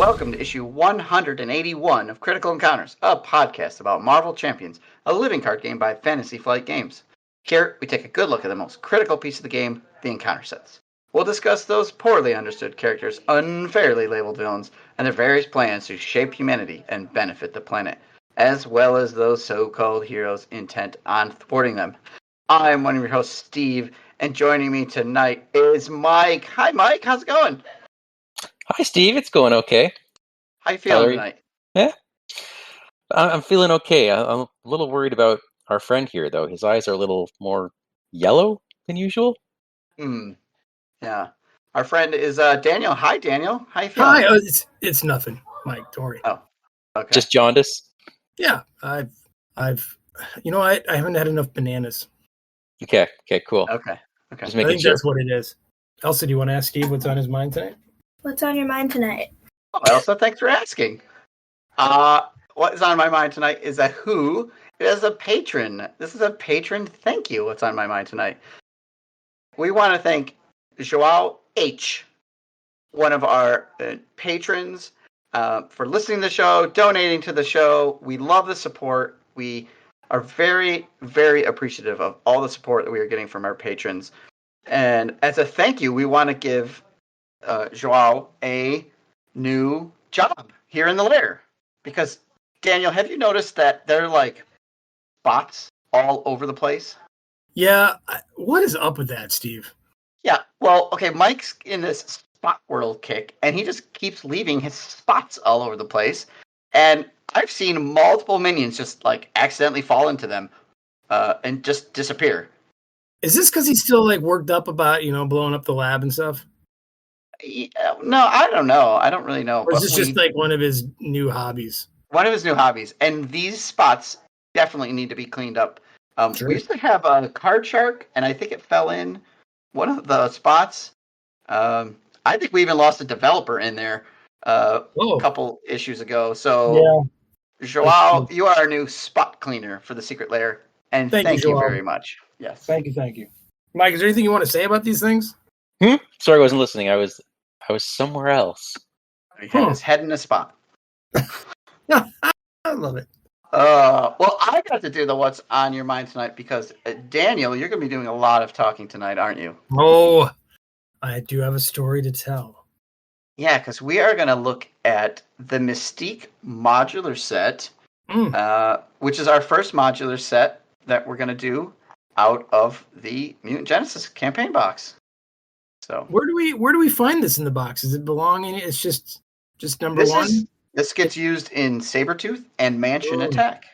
welcome to issue 181 of Critical Encounters, a podcast about Marvel Champions, a living card game by Fantasy Flight Games. Here, we take a good look at the most critical piece of the game, the encounter sets. We'll discuss those poorly understood characters, unfairly labeled villains, and their various plans to shape humanity and benefit the planet, as well as those so-called heroes intent on thwarting them. I'm one of your hosts, Steve, and joining me tonight is Mike. Hi, Mike. How's it going? Hi, Steve. It's going okay. How you feeling tonight? Yeah, I'm feeling okay. I'm a little worried about our friend here, though. His eyes are a little more yellow than usual. Yeah. Our friend is Daniel. Hi, Daniel. How you feeling? Hi. It's nothing, Mike. Don't worry. Oh, okay. Just jaundice? Yeah, I haven't had enough bananas. Okay, cool. Okay. Just I making think sure. that's what it is. Elsa, do you want to ask Steve what's on his mind tonight? What's on your mind tonight? Oh, Elsa, thanks for asking. What is on my mind tonight is who is a patron. This is a patron thank you. What's on my mind tonight? We want to thank Joao H., one of our patrons, for listening to the show, donating to the show. We love the support. We are very, very appreciative of all the support that we are getting from our patrons. And as a thank you, we want to give Joao a new job here in the lair. Because, Daniel, have you noticed that there are like spots all over the place? Yeah. What is up with that, Steve? Yeah, well, okay, Mike's in this spot world kick, and he just keeps leaving his spots all over the place. And I've seen multiple minions just like accidentally fall into them and just disappear. Is this because he's still like worked up about, blowing up the lab and stuff? No, I don't know. I don't really know. Or is this just like one of his new hobbies? One of his new hobbies. And these spots definitely need to be cleaned up. Sure. We used to have a card shark, and I think it fell in one of the spots. I think we even lost a developer in there a couple issues ago. So, yeah. Joao, you are our new spot cleaner for the Secret Lair. And thank you very much. Yes. Thank you. Mike, is there anything you want to say about these things? Sorry, I wasn't listening. I was somewhere else. He had his head in a spot. I love it. Well, I got to do the what's on your mind tonight because, Daniel, you're going to be doing a lot of talking tonight, aren't you? Oh, I do have a story to tell. Yeah, because we are going to look at the Mystique modular set, which is our first modular set that we're going to do out of the Mutant Genesis campaign box. So where do we find this in the box? Does it belong in it? It's just number one? This gets used in Sabretooth and Mansion Attack.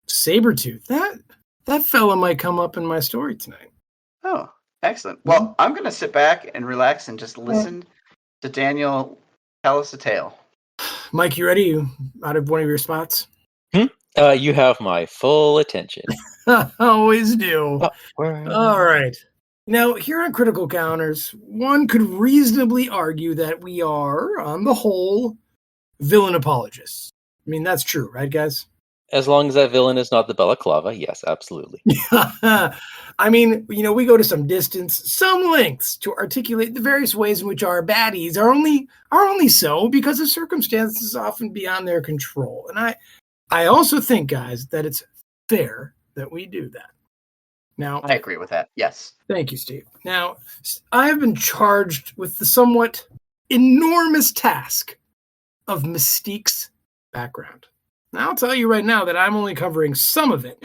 Sabretooth. That fella might come up in my story tonight. Oh, excellent. Well, I'm going to sit back and relax and just listen to Daniel tell us a tale. Mike, you ready? You out of one of your spots? You have my full attention. Always do. All right. Now, here on Critical Counters, one could reasonably argue that we are, on the whole, villain apologists. I mean, that's true, right, guys? As long as that villain is not the Balaclava, yes, absolutely. I mean, we go to some distance, some lengths to articulate the various ways in which our baddies are only so because of circumstances often beyond their control. And I also think, guys, that it's fair that we do that. Now, I agree with that. Yes. Thank you, Steve. Now, I have been charged with the somewhat enormous task of Mystique's background. Now, I'll tell you right now that I'm only covering some of it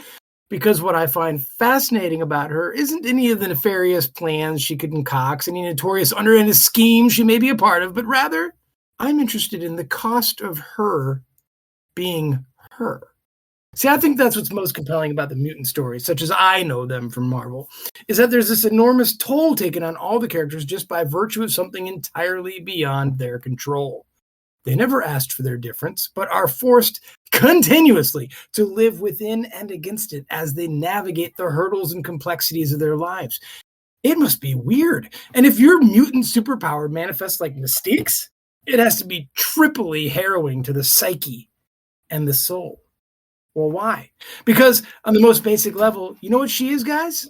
because what I find fascinating about her isn't any of the nefarious plans she could concoct, any notorious underhanded schemes she may be a part of, but rather, I'm interested in the cost of her being her. See, I think that's what's most compelling about the mutant stories, such as I know them from Marvel, is that there's this enormous toll taken on all the characters just by virtue of something entirely beyond their control. They never asked for their difference, but are forced continuously to live within and against it as they navigate the hurdles and complexities of their lives. It must be weird. And if your mutant superpower manifests like Mystique's, it has to be triply harrowing to the psyche and the soul. Well, why? Because on the most basic level, you know what she is, guys?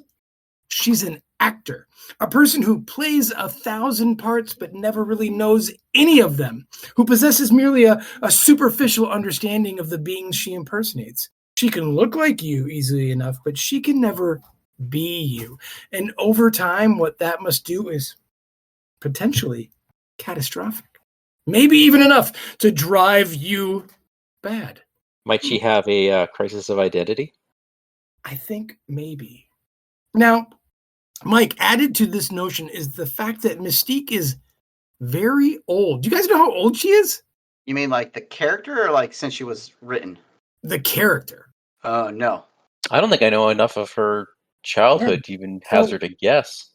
She's an actor, a person who plays 1,000 parts but never really knows any of them, who possesses merely a superficial understanding of the beings she impersonates. She can look like you easily enough, but she can never be you. And over time, what that must do is potentially catastrophic. Maybe even enough to drive you bad. Might she have a crisis of identity? I think maybe. Now, Mike, added to this notion is the fact that Mystique is very old. Do you guys know how old she is? You mean like the character or like since she was written? The character. Oh, no. I don't think I know enough of her childhood to even hazard a guess.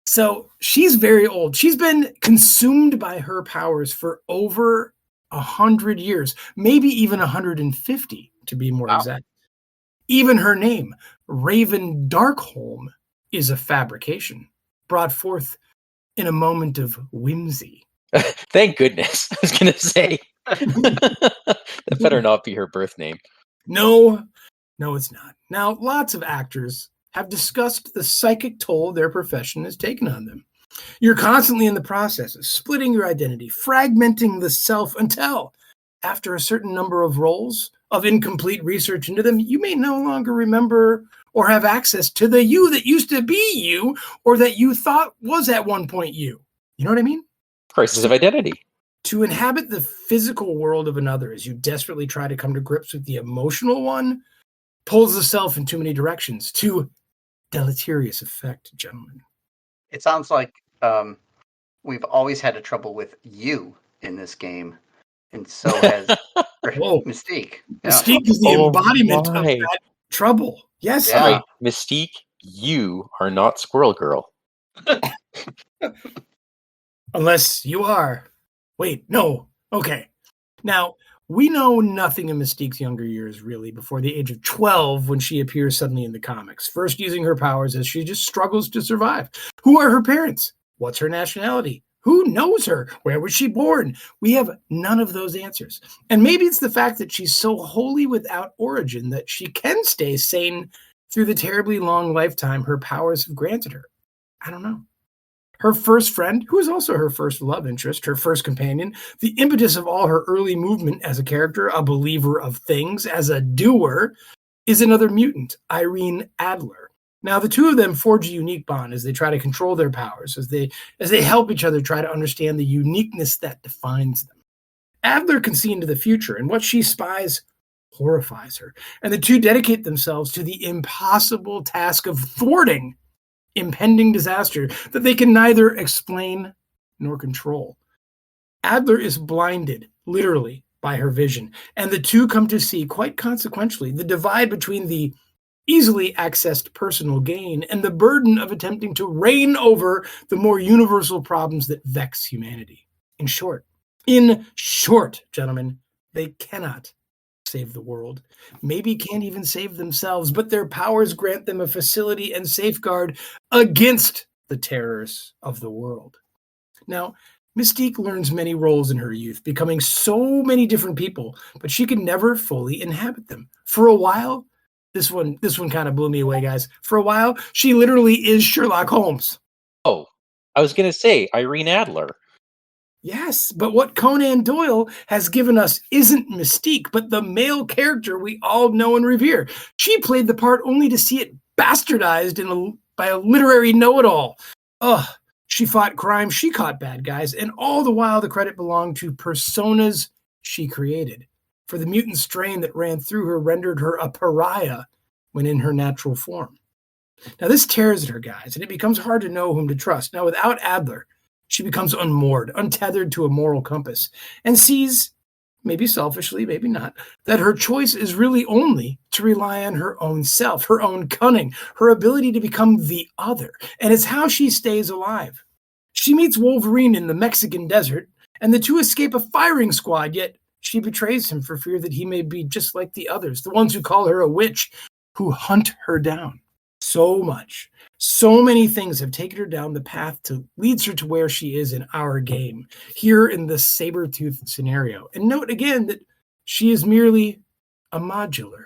So she's very old. She's been consumed by her powers for over 100 years, maybe even 150 to be more exact. Even her name, Raven Darkholm, is a fabrication brought forth in a moment of whimsy. Thank goodness. I was going to say. That better not be her birth name. No, it's not. Now, lots of actors have discussed the psychic toll their profession has taken on them. You're constantly in the process of splitting your identity, fragmenting the self until, after a certain number of roles, of incomplete research into them, you may no longer remember or have access to the you that used to be you or that you thought was at one point you. You know what I mean? Crisis of identity. To inhabit the physical world of another as you desperately try to come to grips with the emotional one pulls the self in too many directions to deleterious effect, gentlemen. It sounds like we've always had a trouble with you in this game, and so has Mystique. Yeah. Mystique is the embodiment of that trouble. Yes. Yeah. Right. Mystique, you are not Squirrel Girl. Unless you are. Wait, no. Okay. Now, we know nothing of Mystique's younger years, really, before the age of 12 when she appears suddenly in the comics, first using her powers as she just struggles to survive. Who are her parents? What's her nationality? Who knows her? Where was she born? We have none of those answers. And maybe it's the fact that she's so wholly without origin that she can stay sane through the terribly long lifetime her powers have granted her. I don't know. Her first friend, who is also her first love interest, her first companion, the impetus of all her early movement as a character, a believer of things, as a doer, is another mutant, Irene Adler. Now, the two of them forge a unique bond as they try to control their powers, as they help each other try to understand the uniqueness that defines them. Adler can see into the future, and what she spies horrifies her. And the two dedicate themselves to the impossible task of thwarting impending disaster that they can neither explain nor control. Adler is blinded, literally, by her vision, and the two come to see, quite consequentially, the divide between the easily accessed personal gain and the burden of attempting to reign over the more universal problems that vex humanity. In short, gentlemen, they cannot save the world, maybe can't even save themselves, but their powers grant them a facility and safeguard against the terrors of the world. Now, Mystique learns many roles in her youth, becoming so many different people, but she can never fully inhabit them. For a while, this one kind of blew me away, guys. For a while, she literally is Sherlock Holmes. Oh, I was going to say Irene Adler. Yes, but what Conan Doyle has given us isn't Mystique, but the male character we all know and revere. She played the part only to see it bastardized by a literary know-it-all. She fought crime, she caught bad guys, and all the while the credit belonged to personas she created. For the mutant strain that ran through her rendered her a pariah when in her natural form. Now this tears at her, guys, and it becomes hard to know whom to trust. Now without Adler, she becomes unmoored, untethered to a moral compass, and sees, maybe selfishly, maybe not, that her choice is really only to rely on her own self, her own cunning, her ability to become the other. And it's how she stays alive. She meets Wolverine in the Mexican desert, and the two escape a firing squad, yet she betrays him for fear that he may be just like the others, the ones who call her a witch, who hunt her down. So many things have taken her down the path to leads her to where she is in our game, here in the Sabretooth scenario. And note again that she is merely a modular,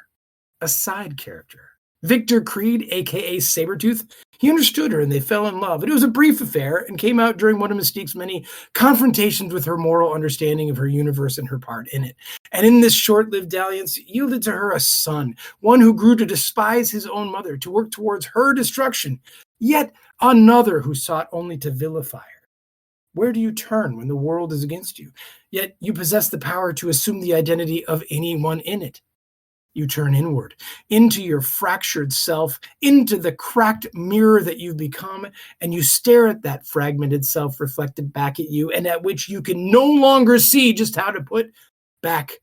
a side character. Victor Creed, aka Sabretooth, He understood her and they fell in love. It was a brief affair and came out during one of Mystique's many confrontations with her moral understanding of her universe and her part in it. And in this short-lived dalliance yielded to her a son, one who grew to despise his own mother, to work towards her destruction, yet another who sought only to vilify her. Where do you turn when the world is against you? Yet you possess the power to assume the identity of anyone in it. You turn inward, into your fractured self, into the cracked mirror that you've become, and you stare at that fragmented self reflected back at you, and at which you can no longer see just how to put back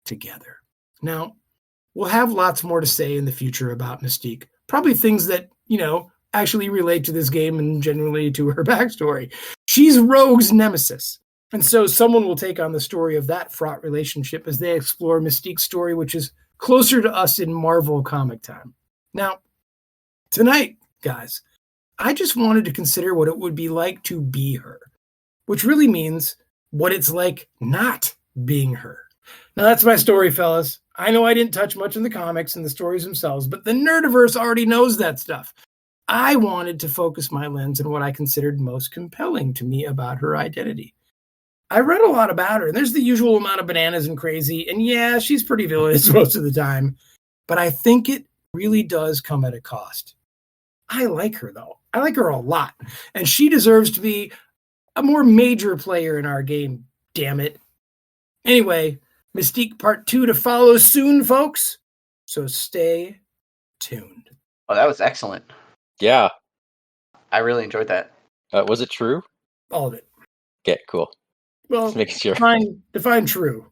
together. Now, we'll have lots more to say in the future about Mystique. Probably things that, actually relate to this game and generally to her backstory. She's Rogue's nemesis. And so someone will take on the story of that fraught relationship as they explore Mystique's story, which is closer to us in Marvel comic time. Now, tonight, guys, I just wanted to consider what it would be like to be her, which really means what it's like not being her. Now, that's my story, fellas. I know I didn't touch much in the comics and the stories themselves, but the Nerdiverse already knows that stuff. I wanted to focus my lens on what I considered most compelling to me about her identity. I read a lot about her, and there's the usual amount of bananas and crazy, and yeah, she's pretty villainous most of the time, but I think it really does come at a cost. I like her, though. I like her a lot, and she deserves to be a more major player in our game, damn it. Anyway, Mystique Part 2 to follow soon, folks, so stay tuned. Oh, that was excellent. Yeah. I really enjoyed that. Was it true? All of it. Okay, cool. Well, Just making sure. define true.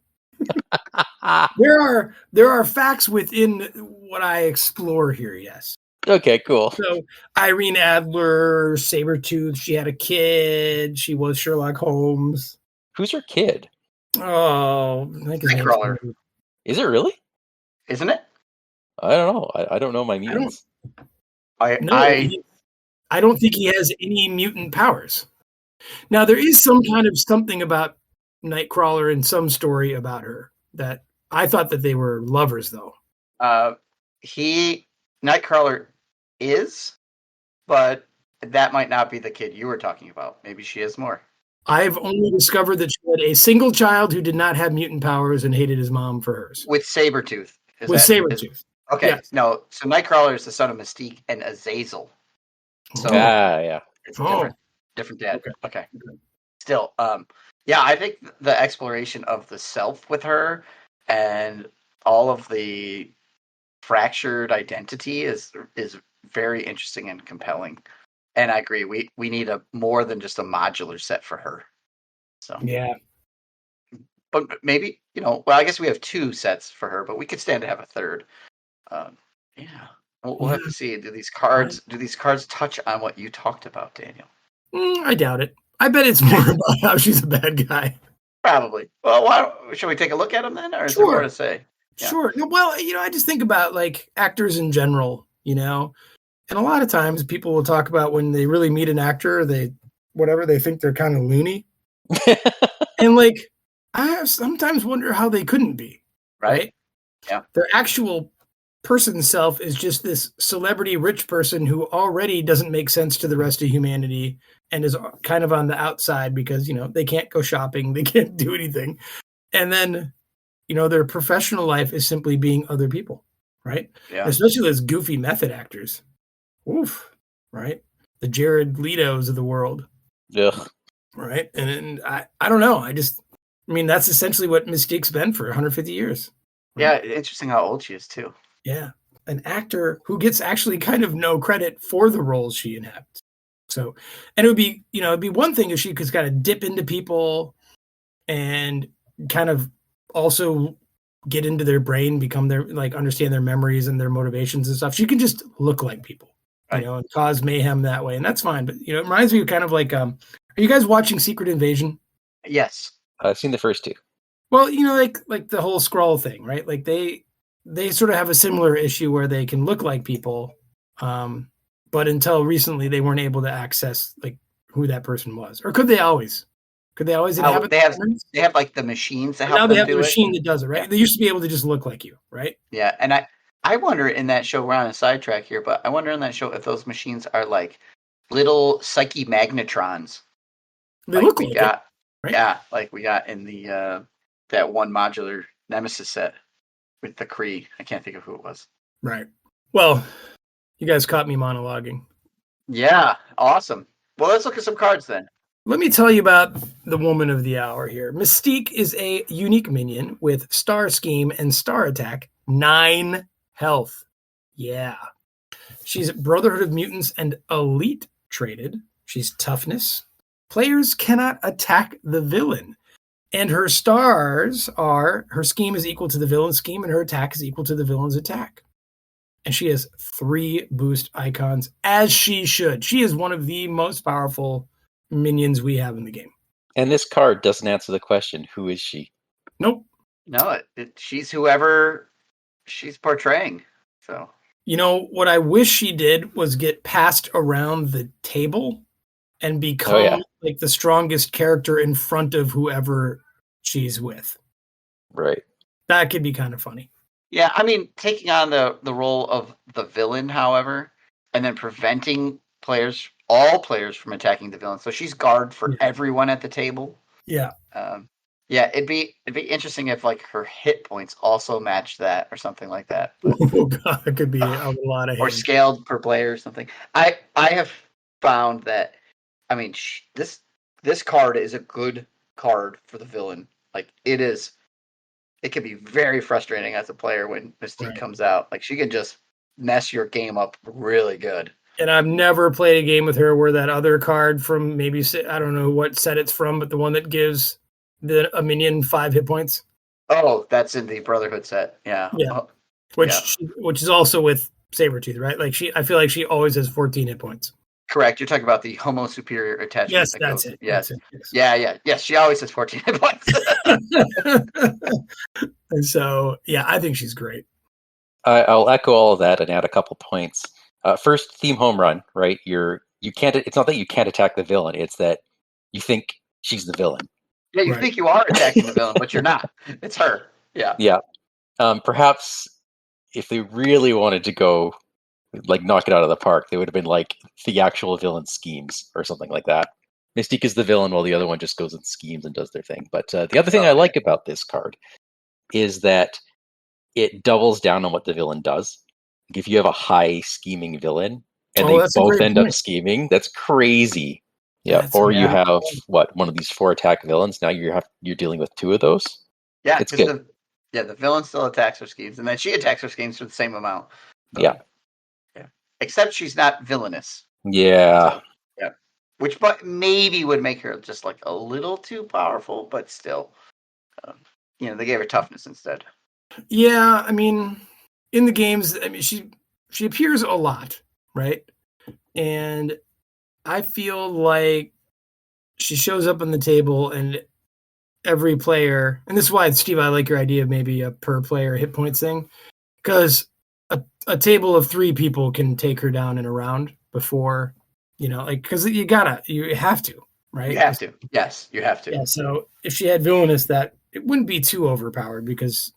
There are facts within what I explore here, yes. Okay, cool. So Irene Adler, Sabretooth, she had a kid, she was Sherlock Holmes. Who's her kid? Oh, I think his name's Nightcrawler. Is it really? Isn't it? I don't know. I don't know my mutants. I don't think he has any mutant powers. Now, there is some kind of something about Nightcrawler in some story about her that I thought that they were lovers, though. Nightcrawler is, but that might not be the kid you were talking about. Maybe she is more. I've only discovered that she had a single child who did not have mutant powers and hated his mom for hers. With Sabretooth. Sabretooth. Okay, yes. No. So Nightcrawler is the son of Mystique and Azazel. So yeah. It's different dad. Okay. Still, yeah, I think the exploration of the self with her and all of the fractured identity is very interesting and compelling. And I agree, we need a more than just a modular set for her. So yeah. But maybe, I guess we have 2 sets for her, but we could stand to have a third. Yeah. We'll have to see. Do these cards touch on what you talked about, Daniel? I doubt it. I bet it's more about how she's a bad guy. Probably. Well, should we take a look at them then, or is there more to say? Yeah. Sure. No, well, I just think about like actors in general, and a lot of times people will talk about when they really meet an actor, they think they're kind of loony, and like I sometimes wonder how they couldn't be, right? Yeah. Their actual person self is just this celebrity rich person who already doesn't make sense to the rest of humanity and is kind of on the outside because, they can't go shopping, they can't do anything. And then, their professional life is simply being other people, right? Yeah. Especially those goofy method actors. Oof, right? The Jared Leto's of the world. Yeah. Right? And I don't know. That's essentially what Mystique's been for 150 years. Right? Yeah, interesting how old she is, too. Yeah, an actor who gets actually kind of no credit for the roles she inhabits. So, and it would be, it'd be one thing if she could kind of dip into people and kind of also get into their brain, become their, understand their memories and their motivations and stuff. She can just look like people, right. And cause mayhem that way. And that's fine. But, it reminds me of kind of like, are you guys watching Secret Invasion? Yes. I've seen the first 2. Well, like the whole Skrull thing, right? Like they sort of have a similar issue where they can look like people, but until recently they weren't able to access like who that person was. Or could they always? Could they always inhabit? They have like the machines that help now them they have do the machine it. that does it, right? Yeah. They used to be able to just look like you, right? Yeah, and I wonder in that show, we're on a sidetrack here, but I wonder in that show if those machines are like little psyche magnetrons. They look like got, it, right? Yeah, like we got in the that one modular Nemesis set with the Kree. I can't think of who it was. Right. Well, you guys caught me monologuing. Yeah, awesome. Well, let's look at some cards then. Let me tell you about the woman of the hour here. Mystique is a unique minion with Star Scheme and Star Attack, 9 health. Yeah. She's Brotherhood of Mutants and Elite traded. She's Toughness. Players cannot attack the villain. And her stars are, her scheme is equal to the villain's scheme and her attack is equal to the villain's attack. And she has 3 boost icons, as she should. She is one of the most powerful minions we have in the game. And this card doesn't answer the question, who is she? Nope. No, she's whoever she's portraying. So, you know, what I wish she did was get passed around the table and become like the strongest character in front of whoever she's with. Right. That could be kind of funny. Yeah, I mean, taking on the role of the villain, however, and then preventing all players from attacking the villain. So she's guard for everyone at the table. Yeah. Yeah, it'd be interesting if like her hit points also matched that or something like that. But, oh god, it could be a lot of or scaled per player or something. I have found that, I mean, this card is a good card for the villain. Like it is. It can be very frustrating as a player when Mystique comes out. Like she can just mess your game up really good. And I've never played a game with her where that other card from maybe, I don't know what set it's from, but the one that gives a minion 5 hit points. Oh, that's in the Brotherhood set. Yeah. Yeah. Oh, which is also with Sabretooth, right? Like I feel like she always has 14 hit points. Correct. You're talking about the Homo Superior attachment. Yes, that's it. Yes. That's it. Yes. Yeah. She always has 14 hit points. And so, yeah, I think she's great. I'll echo all of that and add a couple points. First, theme home run, right? You can't. It's not that you can't attack the villain; it's that you think she's the villain. Yeah, you think you are attacking the villain, but you're not. It's her. Yeah. Yeah. Perhaps if they really wanted to go, like, knock it out of the park, they would have been like the actual villain schemes or something like that. Mystique is the villain, while the other one just goes and schemes and does their thing. But the other thing I like about this card is that it doubles down on what the villain does. Like if you have a high scheming villain and they both end up scheming, that's crazy. Yeah. You have one of these 4 attack villains. Now you're dealing with 2 of those. Yeah, it's good. The villain still attacks her schemes, and then she attacks her schemes for the same amount. So, yeah. Except she's not villainous. Yeah. So, yeah. Which maybe would make her just like a little too powerful, but still, they gave her toughness instead. Yeah, I mean, in the games, I mean, she appears a lot, right? And I feel like she shows up on the table and every player, and this is why, Steve, I like your idea of maybe a per player hit points thing, because a table of 3 people can take her down in a round before, because you have to, right? You have to. Yes, you have to. Yeah, so if she had villainous, that it wouldn't be too overpowered because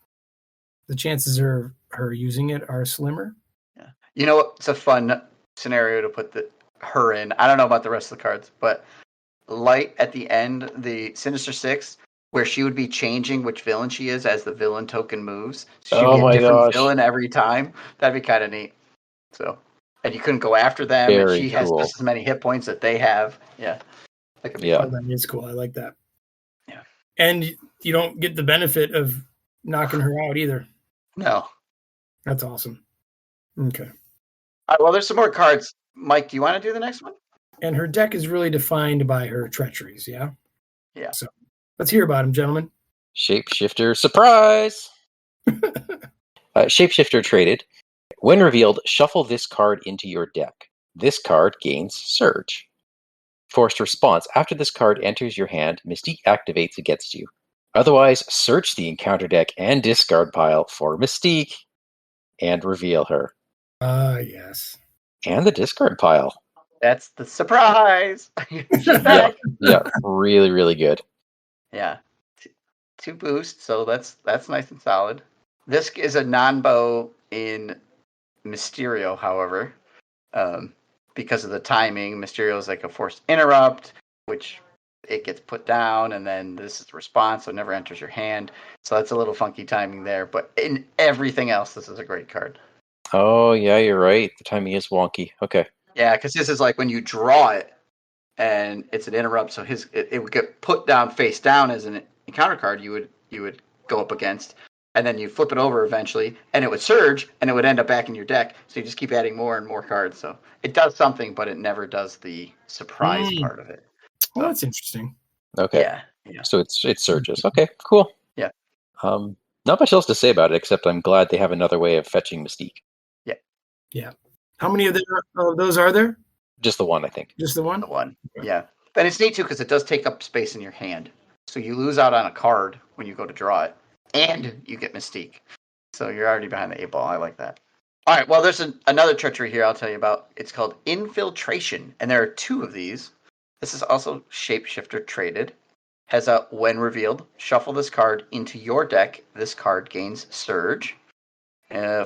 the chances of her using it are slimmer. Yeah. You know what? It's a fun scenario to put her in. I don't know about the rest of the cards, but Light at the end, the Sinister Six, where she would be changing which villain she is as the villain token moves. So she'd be a different villain every time. That'd be kind of neat. So, and you couldn't go after them. Very and she has just as many hit points that they have. Yeah. That could be fun. That is cool. I like that. Yeah. And you don't get the benefit of knocking her out either. No. That's awesome. Okay. All right, well, there's some more cards. Mike, do you want to do the next one? And her deck is really defined by her treacheries, yeah? Yeah. So let's hear about them, gentlemen. Shapeshifter surprise! Shapeshifter traded. When revealed, shuffle this card into your deck. This card gains Surge. Forced response. After this card enters your hand, Mystique activates against you. Otherwise, search the encounter deck and discard pile for Mystique and reveal her. Yes. And the discard pile. That's the surprise. yeah, really, really good. Yeah. 2 boosts, so that's nice and solid. This is a non-bow in Mysterio, however, because of the timing. Mysterio is like a forced interrupt, which it gets put down, and then this is the response, so it never enters your hand. So that's a little funky timing there. But in everything else, this is a great card. Oh, yeah, you're right. The timing is wonky. Okay. Yeah, because this is like when you draw it, and it's an interrupt, so it would get put down face down as an encounter card. You would go up against, and then you flip it over eventually, and it would surge, and it would end up back in your deck. So you just keep adding more and more cards. So it does something, but it never does the surprise part of it. Well, that's interesting. Okay. Yeah. So it surges. Okay, cool. Yeah. Not much else to say about it, except I'm glad they have another way of fetching Mystique. Yeah. How many of those are there? Just the one, I think. Just the one? The one. Yeah. But it's neat, too, because it does take up space in your hand. So you lose out on a card when you go to draw it, and you get Mystique. So you're already behind the 8-ball. I like that. All right, well, there's another treachery here I'll tell you about. It's called Infiltration, and there are 2 of these. This is also Shapeshifter traded. Has a, when revealed, shuffle this card into your deck. This card gains Surge.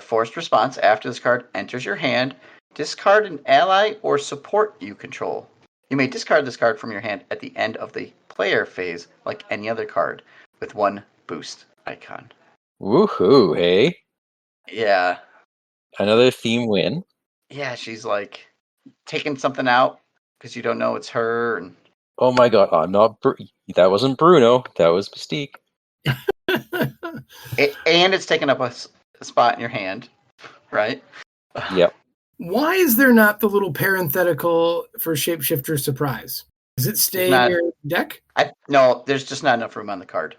Forced response, after this card enters your hand, discard an ally or support you control. You may discard this card from your hand at the end of the player phase, like any other card, with 1 boost icon. Woohoo, hey? Yeah. Another theme win. Yeah, she's like taking something out because you don't know it's her. And Oh my god, I'm not... that wasn't Bruno. That was Mystique. and it's taking up a spot in your hand, right? Yep. Why is there not the little parenthetical for Shapeshifter Surprise? Does it stay in your deck? No, there's just not enough room on the card.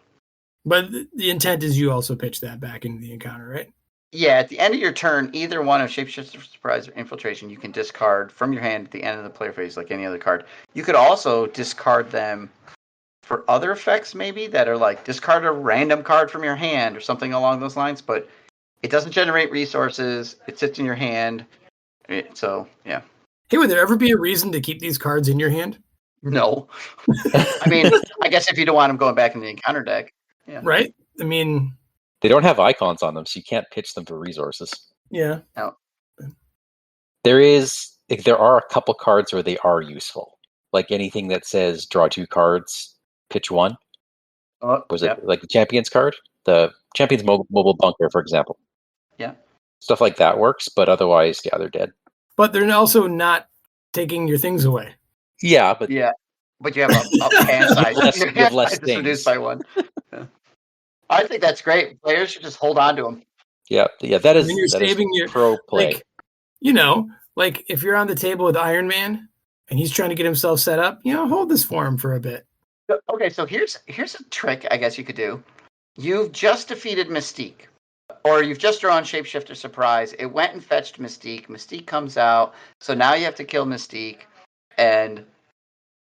But the intent is you also pitch that back into the encounter, right? Yeah, at the end of your turn, either one of Shapeshifter Surprise or Infiltration, you can discard from your hand at the end of the player phase like any other card. You could also discard them for other effects, maybe, that are like discard a random card from your hand or something along those lines, but it doesn't generate resources. It sits in your hand. So, yeah. Hey, would there ever be a reason to keep these cards in your hand? No. I mean, I guess if you don't want them going back in the encounter deck. Yeah. Right? I mean... They don't have icons on them, so you can't pitch them for resources. Yeah. No. There are a couple cards where they are useful. Like anything that says draw 2 cards, pitch 1. Was it like the Champions card? The Champions Mobile Bunker, for example. Yeah. Stuff like that works, but otherwise, yeah, they're dead. But they're also not taking your things away. Yeah, but... Yeah. But you have a hand size. You have less things. things. Reduced by 1. Yeah. I think that's great. Players should just hold on to them. Yeah, that is, you're saving your pro play. Like if you're on the table with Iron Man and he's trying to get himself set up, hold this for him for a bit. Okay, so here's a trick I guess you could do. You've just defeated Mystique, or you've just drawn Shapeshifter Surprise. It went and fetched Mystique. Mystique comes out, so now you have to kill Mystique, and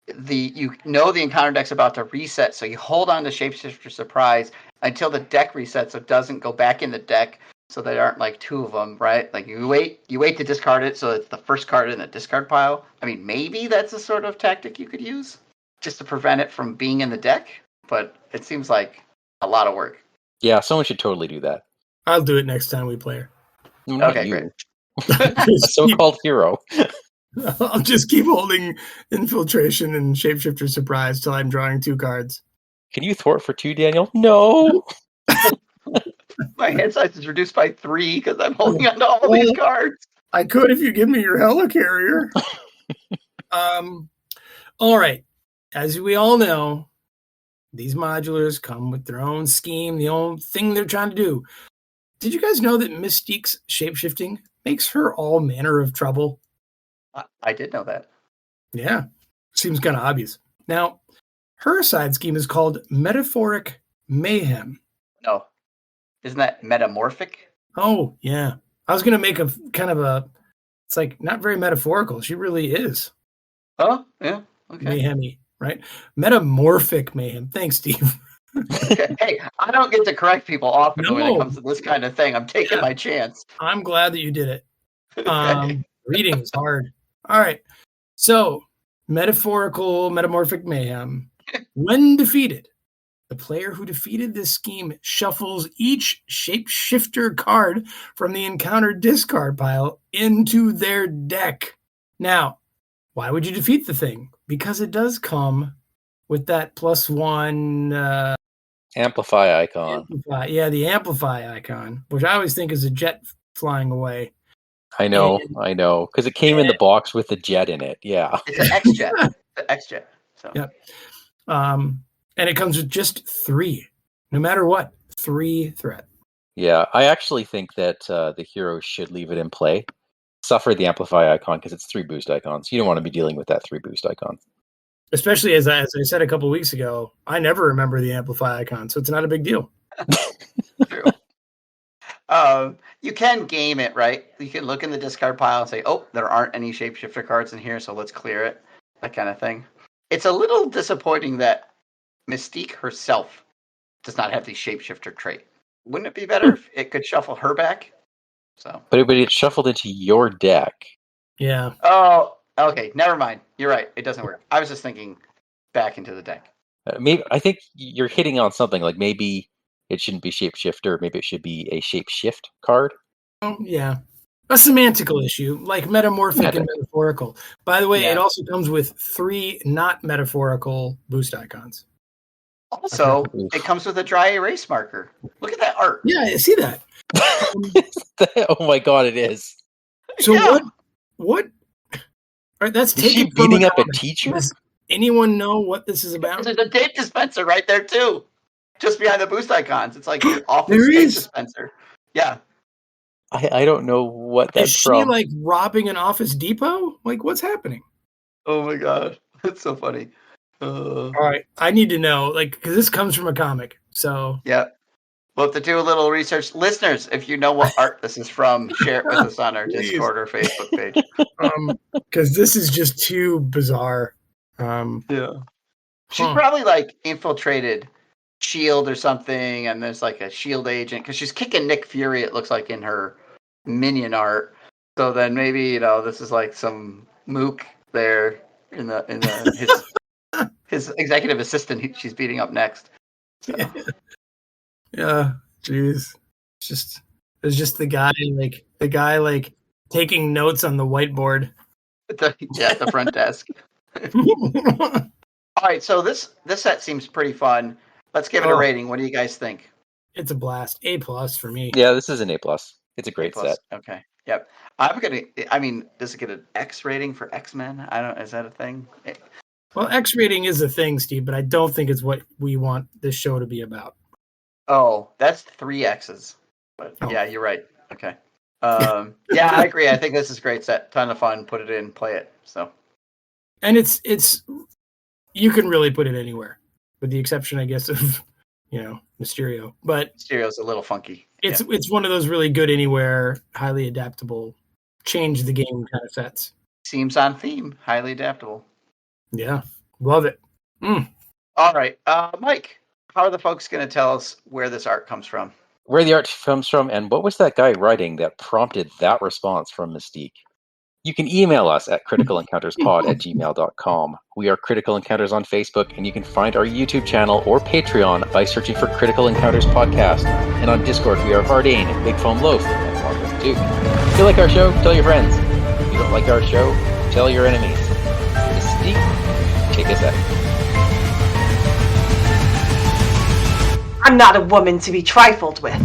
the encounter deck's about to reset, so you hold on to Shapeshifter Surprise until the deck resets, so it doesn't go back in the deck, so there aren't like 2 of them, right? Like you wait to discard it, so it's the first card in the discard pile. I mean, maybe that's a sort of tactic you could use just to prevent it from being in the deck, but it seems like a lot of work. Yeah, someone should totally do that. I'll do it next time we play her. Okay, great. A so-called hero. I'll just keep holding Infiltration and Shapeshifter Surprise till I'm drawing 2 cards. Can you thwart for 2, Daniel? No. My hand size is reduced by 3 because I'm holding on to all these cards. I could if you give me your helicarrier. All right. As we all know, these modulars come with their own scheme, the own thing they're trying to do. Did you guys know that Mystique's shapeshifting makes her all manner of trouble? I did know that. Yeah. Seems kind of obvious. Now, her side scheme is called Metaphoric Mayhem. No. Isn't that metamorphic? Oh, yeah. I was going to make a kind of it's like not very metaphorical. She really is. Oh, yeah. Okay. Mayhem-y, right? Metamorphic mayhem. Thanks, Steve. Okay. Hey, I don't get to correct people often when it comes to this kind of thing. I'm taking my chance. I'm glad that you did it. Okay. Reading is hard. All right. So, metamorphic mayhem. When defeated, The player who defeated this scheme shuffles each shapeshifter card from the encounter discard pile into their deck. Now, why would you defeat the thing? Because it does come with that +1 Amplify icon. the amplify icon, which I always think is a jet flying away. I know. Because it came in the box with the jet in it. Yeah. It's an X-Jet. The X-Jet. So. Yep. And it comes with just 3. No matter what, 3 threat. Yeah, I actually think that the heroes should leave it in play. Suffer the amplify icon because it's 3 boost icons. You don't want to be dealing with that 3 boost icon. Especially as I said a couple of weeks ago, I never remember the amplify icon, so it's not a big deal. True. You can game it, right? You can look in the discard pile and say, oh, there aren't any shapeshifter cards in here, so let's clear it. That kind of thing. It's a little disappointing that Mystique herself does not have the shapeshifter trait. Wouldn't it be better if it could shuffle her back? So, But it's shuffled into your deck. Yeah. oh, okay. Never mind. You're right. It doesn't work. I was just thinking back into the deck. Maybe I think you're hitting on something. Like maybe it shouldn't be shapeshifter. Maybe it should be a shapeshift card. Oh, yeah. A semantical issue, like metamorphic and metaphorical. By the way, it also comes with 3 not metaphorical boost icons. Also, it comes with a dry erase marker. Look at that art. Yeah, I see that. Oh my god, it is. So Yeah. what? All right, that's Is she taken from beating up a comic. teacher? Does anyone know what this is about? There's a tape dispenser right there, too. Just behind the boost icons. It's like your office There tape is. dispenser. Yeah. I don't know what that's Is she from. like robbing an Office Depot? Like, what's happening? Oh my god. That's so funny. All right, I need to know, like, because this comes from a comic. So Yeah. We'll have to do a little research. Listeners, if you know what art this is from, share it with us on our Please. Discord or Facebook page. because this is just too bizarre. Yeah. She's Huh. probably like infiltrated SHIELD or something, and there's like a SHIELD agent because she's kicking Nick Fury, it looks like, in her minion art. So then maybe, this is like some mook there in the his executive assistant she's beating up next. So. Yeah, jeez. It's just the guy taking notes on the whiteboard. At the front desk. All right, so this set seems pretty fun. Let's give it a rating. What do you guys think? It's a blast. A+ for me. Yeah, this is an A+. It's a great A+. set. Okay. Yep. Does it get an X rating for X-Men? Is that a thing? Well, X rating is a thing, Steve, but I don't think it's what we want this show to be about. Oh, that's 3 X's. But yeah, you're right. Okay. Yeah, I agree. I think this is a great set. Ton of fun. Put it in, play it. So. And it's you can really put it anywhere, with the exception, I guess, of Mysterio. But Mysterio's a little funky. It's one of those really good anywhere, highly adaptable, change the game kind of sets. Seems on theme. Highly adaptable. Yeah, love it. All right, Mike. How are the folks going to tell us where this art comes from? Where the art comes from, and what was that guy writing that prompted that response from Mystique? You can email us at criticalencounterspod@gmail.com. We are Critical Encounters on Facebook, and you can find our YouTube channel or Patreon by searching for Critical Encounters Podcast. And on Discord, we are Hardane, Big Foam Loaf, and Margaret Duke. If you like our show, tell your friends. If you don't like our show, tell your enemies. Mystique, take us out. I'm not a woman to be trifled with.